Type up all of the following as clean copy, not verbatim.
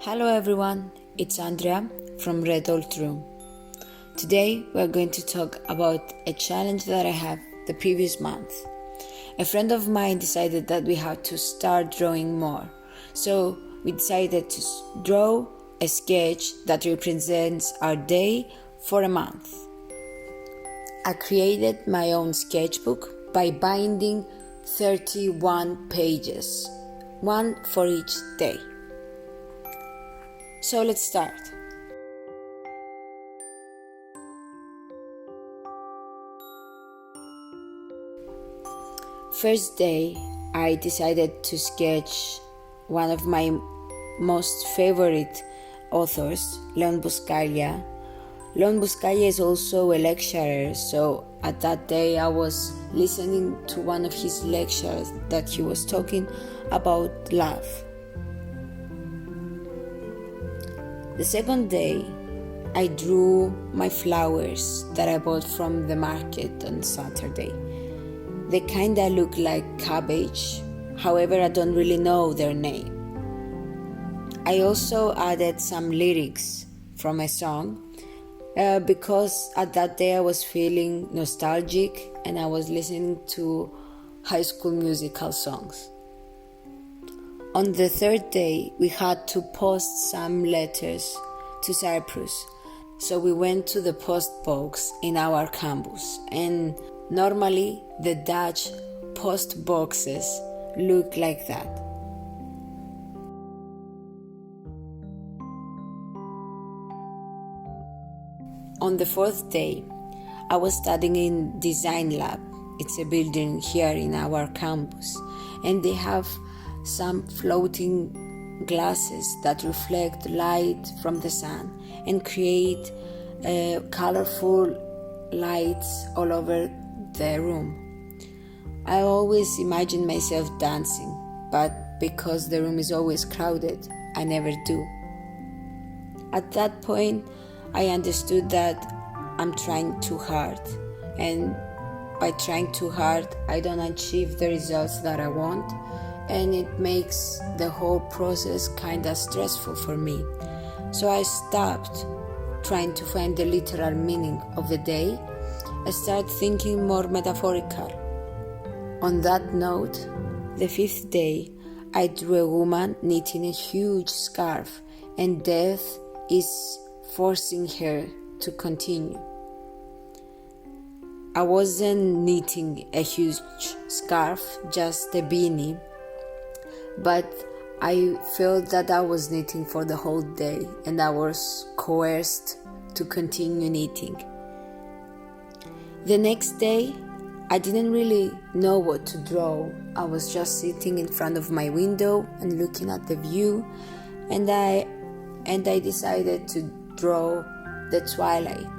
Hello everyone, it's Andrea from Red Old Room. Today we're going to talk about a challenge that I had the previous month. A friend of mine decided that we had to start drawing more, so we decided to draw a sketch that represents our day for a month. I created my own sketchbook by binding 31 pages, one for each day. So let's start. First day, I decided to sketch one of my most favorite authors, Leon Buscaglia. Leon Buscaglia is also a lecturer, so at that day I was listening to one of his lectures that he was talking about love. The second day, I drew my flowers that I bought from the market on Saturday. They kinda look like cabbage, however I don't really know their name. I also added some lyrics from a song because at that day I was feeling nostalgic and I was listening to High School Musical songs. On the third day, we had to post some letters to Cyprus. So we went to the post box in our campus, and normally the Dutch post boxes look like that. On the fourth day, I was studying in Design Lab. It's a building here in our campus, and they have some floating glasses that reflect light from the sun and create colorful lights all over the room. I always imagine myself dancing, but because the room is always crowded, I never do. At that point, I understood that I'm trying too hard, and by trying too hard, I don't achieve the results that I want, and it makes the whole process kinda stressful for me. So I stopped trying to find the literal meaning of the day. I started thinking more metaphorical. On that note, the fifth day, I drew a woman knitting a huge scarf, and death is forcing her to continue. I wasn't knitting a huge scarf, just a beanie, but I felt that I was knitting for the whole day and I was coerced to continue knitting. The next day, I didn't really know what to draw. I was just sitting in front of my window and looking at the view, and I decided to draw the twilight.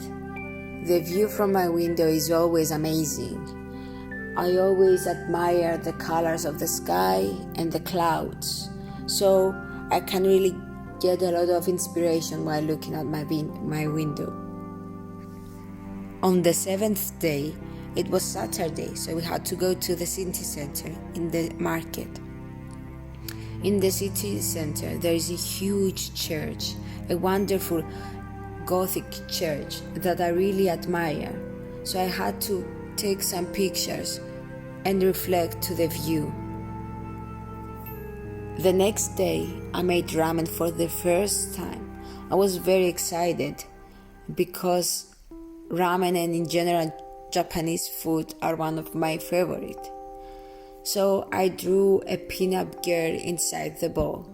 The view from my window is always amazing. I always admire the colors of the sky and the clouds, so I can really get a lot of inspiration while looking at my window. On the seventh day, it was Saturday, so we had to go to the city center in the market. In the city center, there is a huge church, a wonderful Gothic church that I really admire, so I had to take some pictures and reflect to the view. The next day, I made ramen for the first time. I was very excited because ramen and in general Japanese food are one of my favorite. So I drew a pinup girl inside the bowl.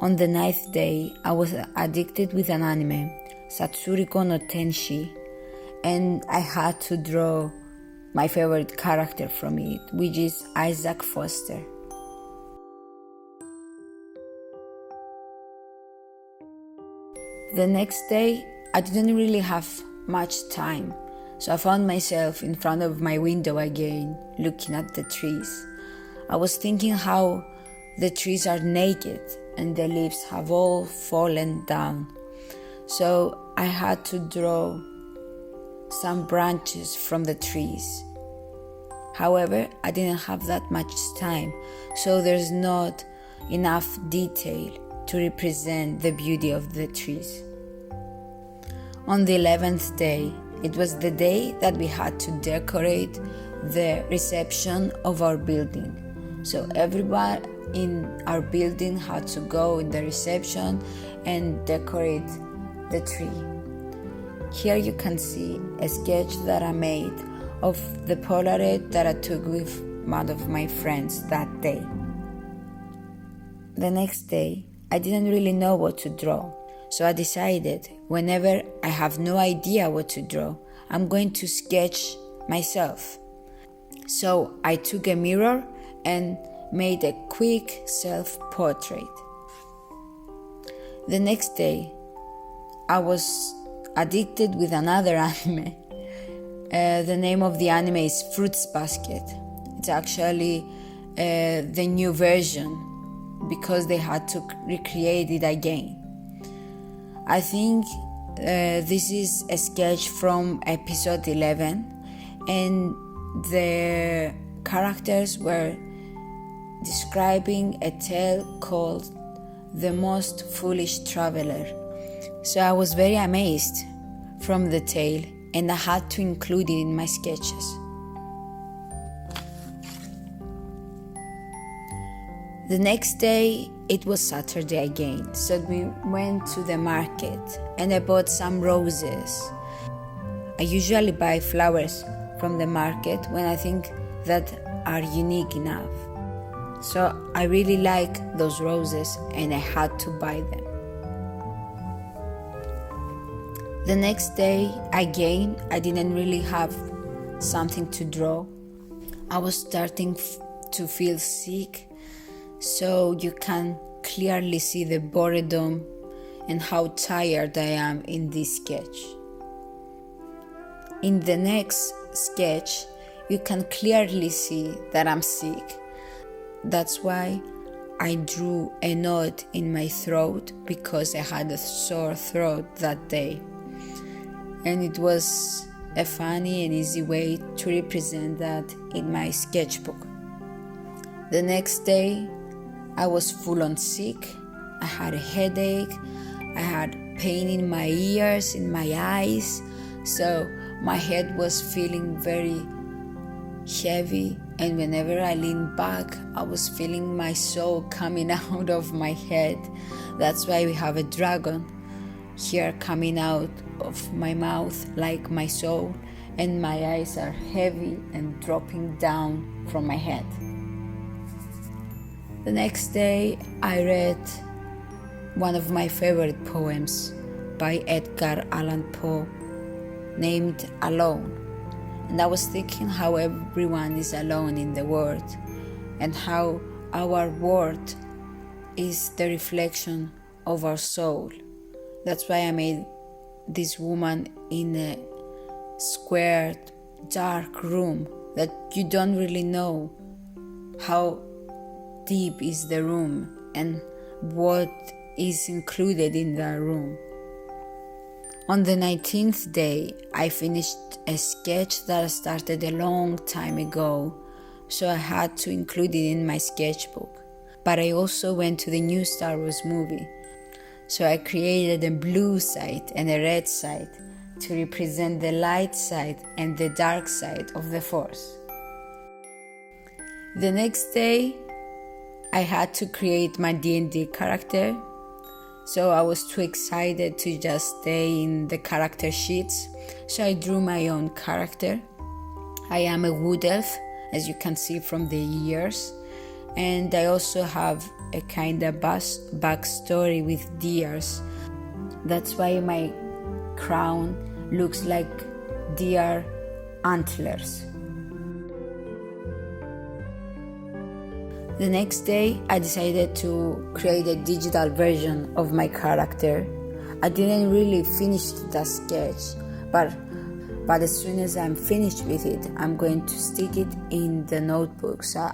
On the ninth day, I was addicted with an anime, Satsuriko no Tenshi, and I had to draw my favorite character from it, which is Isaac Foster. The next day, I didn't really have much time, so I found myself in front of my window again, looking at the trees. I was thinking how the trees are naked and the leaves have all fallen down, so I had to draw some branches from the trees. However, I didn't have that much time, so there's not enough detail to represent the beauty of the trees. On the 11th day, it was the day that we had to decorate the reception of our building. So everyone in our building had to go in the reception and decorate the tree. Here you can see a sketch that I made of the Polaroid that I took with one of my friends that day. The next day, I didn't really know what to draw, so I decided whenever I have no idea what to draw, I'm going to sketch myself. So I took a mirror and made a quick self-portrait. The next day, I was addicted with another anime. The name of the anime is Fruits Basket. It's actually the new version because they had to recreate it again. I think this is a sketch from episode 11, and the characters were describing a tale called The Most Foolish Traveler. So I was very amazed from the tale, and I had to include it in my sketches. The next day, it was Saturday again, so we went to the market and I bought some roses. I usually buy flowers from the market when I think that are unique enough. So I really like those roses and I had to buy them. The next day, again, I didn't really have something to draw. I was starting to feel sick, so you can clearly see the boredom and how tired I am in this sketch. In the next sketch, you can clearly see that I'm sick. That's why I drew a knot in my throat because I had a sore throat that day. And it was a funny and easy way to represent that in my sketchbook. The next day, I was full on sick. I had a headache. I had pain in my ears, in my eyes. So my head was feeling very heavy. And whenever I leaned back, I was feeling my soul coming out of my head. That's why we have a dragon here coming out of my mouth like my soul, and my eyes are heavy and dropping down from my head. The next day, I read one of my favorite poems by Edgar Allan Poe named Alone. And I was thinking how everyone is alone in the world and how our world is the reflection of our soul. That's why I made this woman in a square, dark room that you don't really know how deep is the room and what is included in the room. On the 19th day, I finished a sketch that I started a long time ago, so I had to include it in my sketchbook. But I also went to the new Star Wars movie, so I created a blue side and a red side to represent the light side and the dark side of the Force. The next day, I had to create my D&D character, so I was too excited to just stay in the character sheets, so I drew my own character. I am a wood elf, as you can see from the ears, and I also have a kind of backstory with deers. That's why my crown looks like deer antlers. The next day, I decided to create a digital version of my character. I didn't really finish the sketch, but as soon as I'm finished with it, I'm going to stick it in the notebook so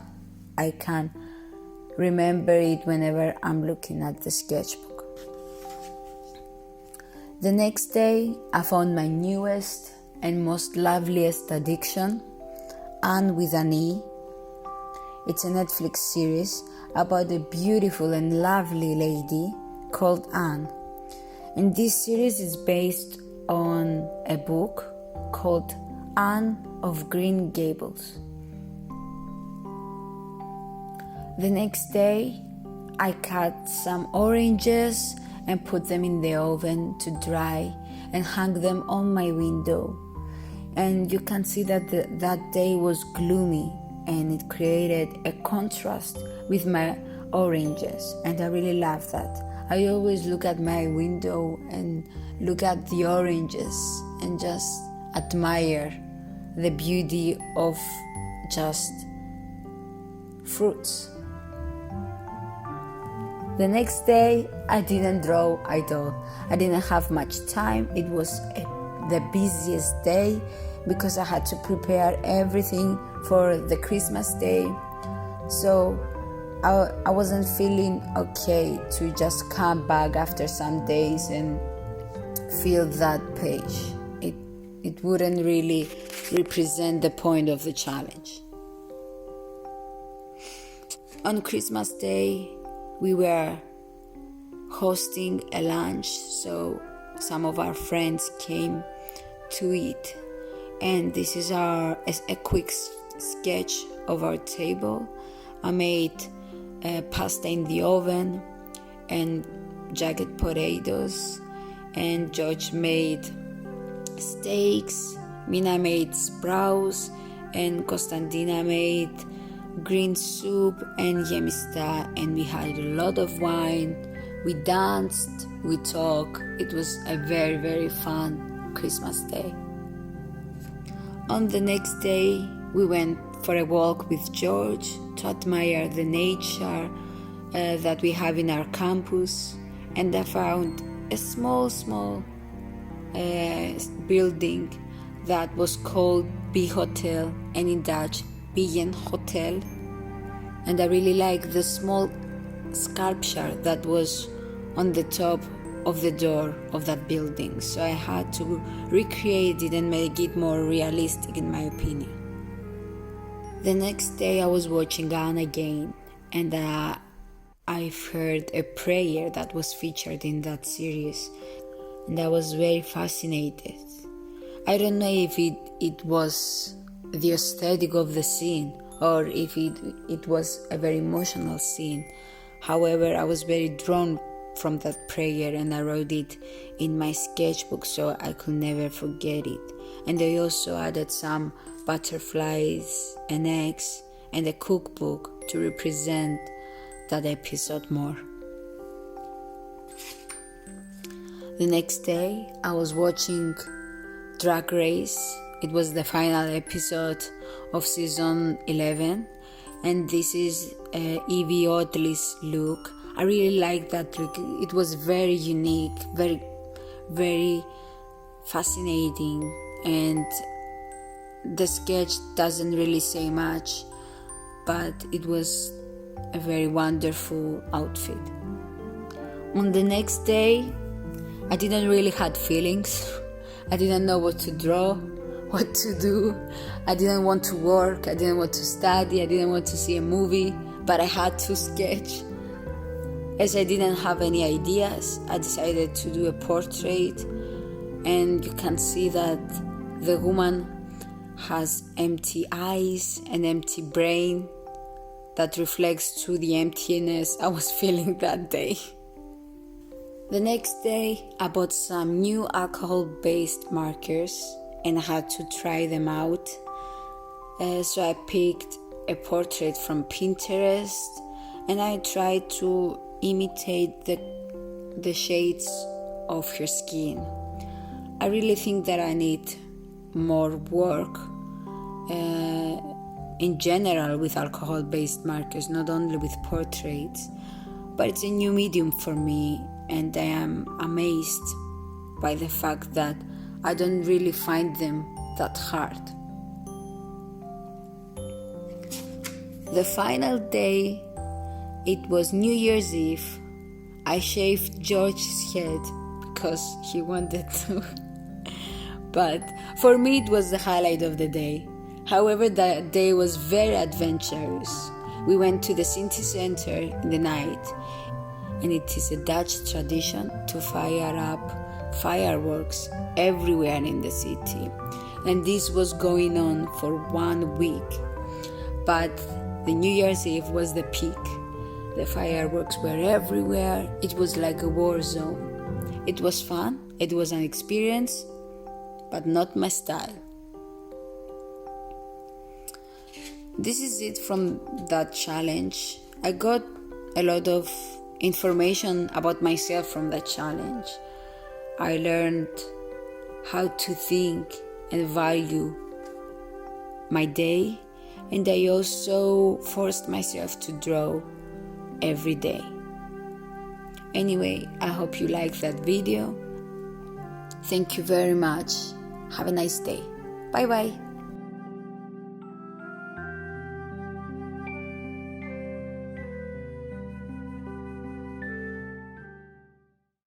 I can remember it whenever I'm looking at the sketchbook. The next day, I found my newest and most loveliest addiction, Anne with an E. It's a Netflix series. about a beautiful and lovely lady called Anne. And this series is based on a book called Anne of Green Gables. The next day, I cut some oranges and put them in the oven to dry and hung them on my window. And you can see that that day was gloomy, and it created a contrast with my oranges, and I really love that. I always look at my window and look at the oranges and just admire the beauty of just fruits. The next day, I didn't draw at all. I didn't have much time. It was the busiest day because I had to prepare everything for the Christmas day. So I wasn't feeling okay to just come back after some days and fill that page. It wouldn't really represent the point of the challenge. On Christmas Day, we were hosting a lunch, so some of our friends came to eat. And this is a quick sketch of our table. I made pasta in the oven and jagged potatoes, and George made steaks, Mina made sprouts, and Konstantina made green soup and yemista, and we had a lot of wine. We danced, we talked. It was a very, very fun Christmas day. On the next day, we went for a walk with George to admire the nature that we have in our campus, and I found a small building that was called B Hotel, and in Dutch Bijen Hotel, and I really like the small sculpture that was on the top of the door of that building, so I had to recreate it and make it more realistic in my opinion. The next day I was watching Anne again, and I've heard a prayer that was featured in that series, and I was very fascinated. I don't know if it was the aesthetic of the scene or if it was a very emotional scene. However, I was very drawn from that prayer, and I wrote it in my sketchbook so I could never forget it. And I also added some butterflies and eggs and a cookbook to represent that episode more. The next day I was watching Drag Race. It was the final episode of season 11, and this is Evie Oddly's look. I really like that look. It was very unique, very, very fascinating, and the sketch doesn't really say much, but it was a very wonderful outfit. On the next day, I didn't really have feelings. I didn't know what to draw, what to do. I didn't want to work, I didn't want to study, I didn't want to see a movie, but I had to sketch. As I didn't have any ideas, I decided to do a portrait, and you can see that the woman has empty eyes and empty brain that reflects to the emptiness I was feeling that day. The next day, I bought some new alcohol-based markers and I had to try them out. So I picked a portrait from Pinterest and I tried to imitate the shades of her skin. I really think that I need more work in general with alcohol-based markers, not only with portraits, but it's a new medium for me, and I am amazed by the fact that I don't really find them that hard. The final day, it was New Year's Eve. I shaved George's head because he wanted to. But for me it was the highlight of the day. However, that day was very adventurous. We went to the city center in the night, and it is a Dutch tradition to fire up fireworks everywhere in the city. And this was going on for 1 week. But the New Year's Eve was the peak. The fireworks were everywhere. It was like a war zone. It was fun. It was an experience, but not my style. This is it from that challenge. I got a lot of information about myself from that challenge. I learned how to think and value my day, and I also forced myself to draw every day. Anyway, I hope you liked that video. Thank you very much. Have a nice day. Bye bye.